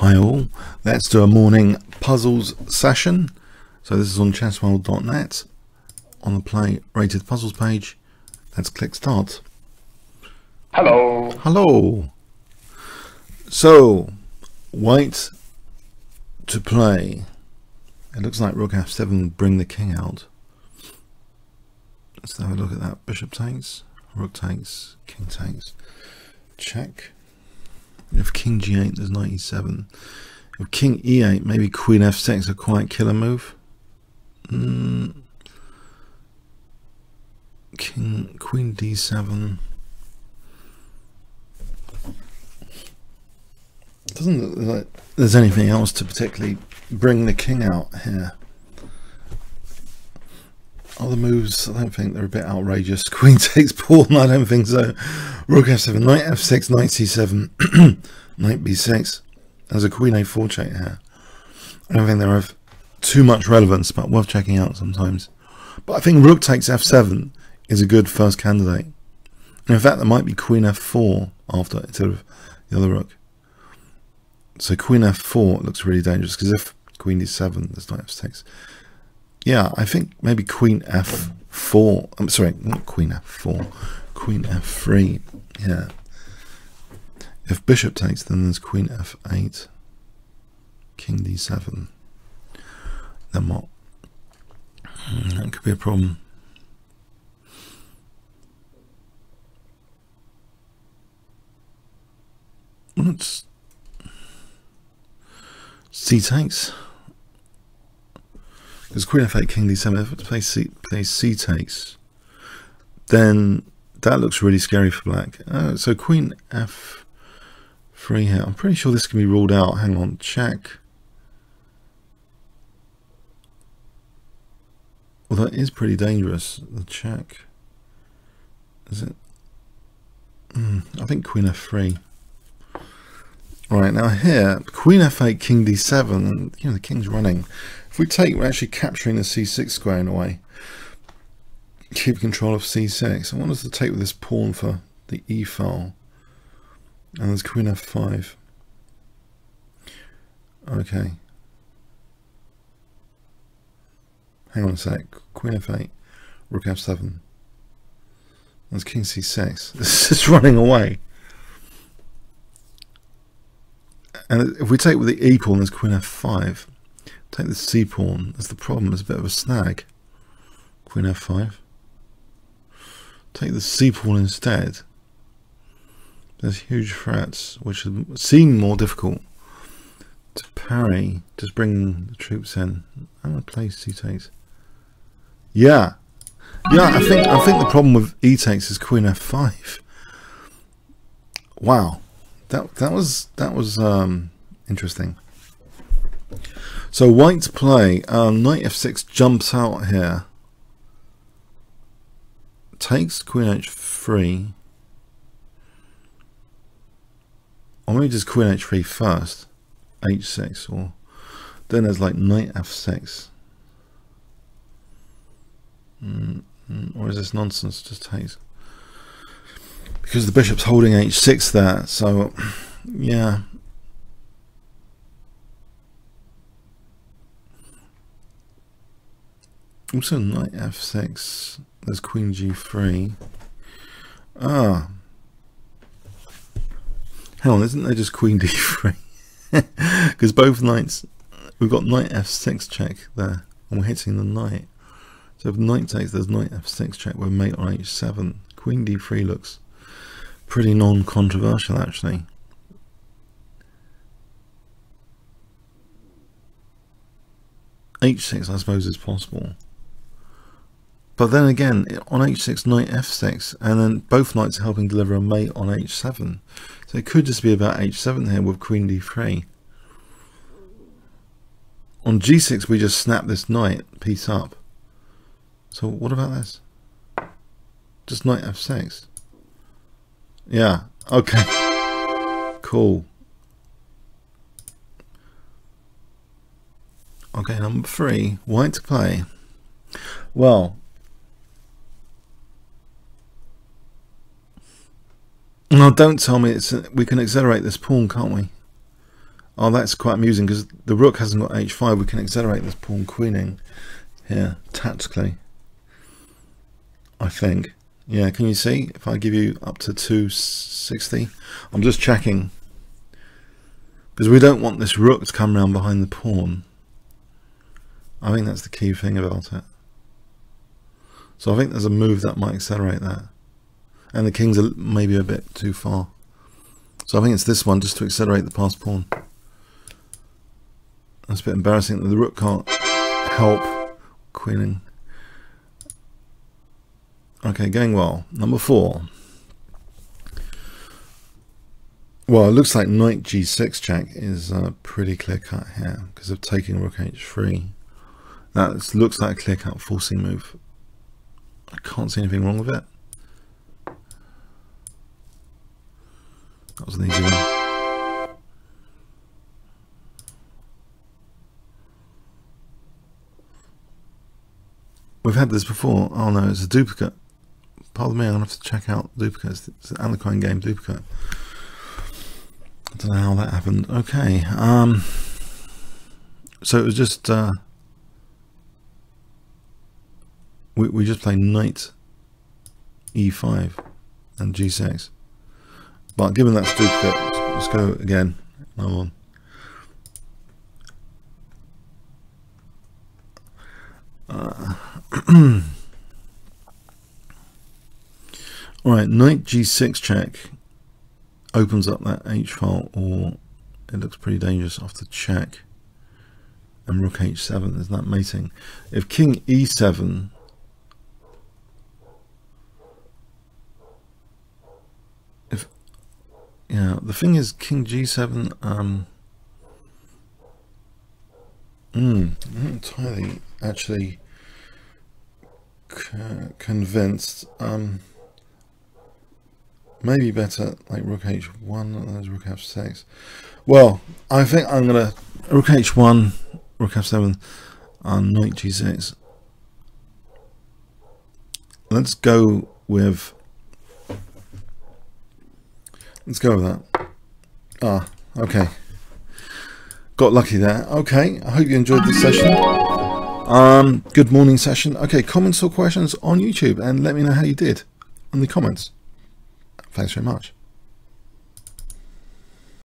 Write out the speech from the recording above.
Hi all, let's do a morning puzzles session. So this is on chessworld.net. On the play rated puzzles page, let's click start. Hello. Hello. So, white to play. It looks like rook f7 would bring the king out. Let's have a look at that. Bishop takes, rook takes, king takes. Check. If king g8, there's knight e7. If king e8, maybe queen f6, a quite killer move. Queen d7. Doesn't look like there's anything else to particularly bring the king out here. Other moves, I don't think they're a bit outrageous. Queen takes pawn, I don't think so. Rook f7, knight f6, knight c7, knight b6. There's a queen a4 check here. I don't think they're of too much relevance, but worth checking out sometimes. But I think rook takes f7 is a good first candidate. And in fact, there might be queen f4 after instead of the other rook. So queen f4 looks really dangerous because if queen d7, there's knight f6. Yeah, I think maybe queen f4. I'm sorry, not queen f4. Queen f3. Yeah. If bishop takes, then there's queen f8. King d7. Then what? That could be a problem. Let's c takes. Because queen f8, king d7, if it plays c takes, then that looks really scary for black. So queen f3 here. I'm pretty sure this can be ruled out. Hang on, check. Well, that is pretty dangerous. The check. Is it? I think queen f3. Right, now here, queen f8, king d7, and you know the king's running. If we take, we're actually capturing the c6 square in a way. Keep control of c6. I want us to take with this pawn for the e file. And there's queen f5. Okay. Hang on a sec. Queen f8, rook f7. There's king c6. This is running away. And if we take with the e pawn, there's queen f5. Take the c pawn. That's the problem. It's a bit of a snag. Queen f5. Take the c pawn instead. There's huge threats, which seem more difficult to parry. Just bring the troops in. I'm gonna play c takes. Yeah, I think the problem with e takes is queen f5. Wow. That was interesting. So white to play, knight f6 jumps out here, takes queen h3, or maybe just queen h3 first, h6, or then there's like knight f6, or is this nonsense? Just takes. Because the bishop's holding h6 there, so yeah. Also knight f6, there's queen g3. Ah. Hang on, isn't there just queen d3? Because both knights, we've got knight f6 check there, and we're hitting the knight. So if knight takes, there's knight f6 check, we're mate on h7. Queen d3 looks pretty non-controversial actually. h6 I suppose is possible, but then again on h6 knight f6, and then both knights are helping deliver a mate on h7, so it could just be about h7 here with queen d3. On g6 we just snap this knight piece up, so what about this? Just knight f6. Yeah, okay, cool. Okay, number 3, white to play. Well, no, don't tell me we can accelerate this pawn, can't we? Oh, that's quite amusing because the rook hasn't got h5. We can accelerate this pawn queening here tactically, I think. Yeah, can you see? If I give you up to 260, I'm just checking because we don't want this rook to come around behind the pawn. I think that's the key thing about it. So I think there's a move that might accelerate that, and the king's maybe a bit too far. So I think it's this one, just to accelerate the passed pawn. That's a bit embarrassing that the rook can't help queening. Okay, going well. Number 4. Well, it looks like knight g6 check is pretty clear cut here because of taking rook h3. That looks like a clear cut forcing move. I can't see anything wrong with it. That was an easy one. We've had this before. Oh no, it's a duplicate. Pardon me, I'm going to have to check out duplicates. It's an Anacoin game duplicate. I don't know how that happened. Okay. So it was just... we just played knight e5 and g6. But given that's duplicate, let's go again. Another one. Alright, knight g6 check opens up that h file, or it looks pretty dangerous after check. And rook h7, is that mating? If king e7, yeah, the thing is king g7, I'm not entirely actually convinced. Maybe better like rook h1, there's rook f6. Well, I think I'm gonna rook h1, rook f7, and knight g6. Let's go with that. Ah, okay. Got lucky there. Okay, I hope you enjoyed this session. Good morning session. Okay, comments or questions on YouTube, and let me know how you did in the comments. Thanks very much.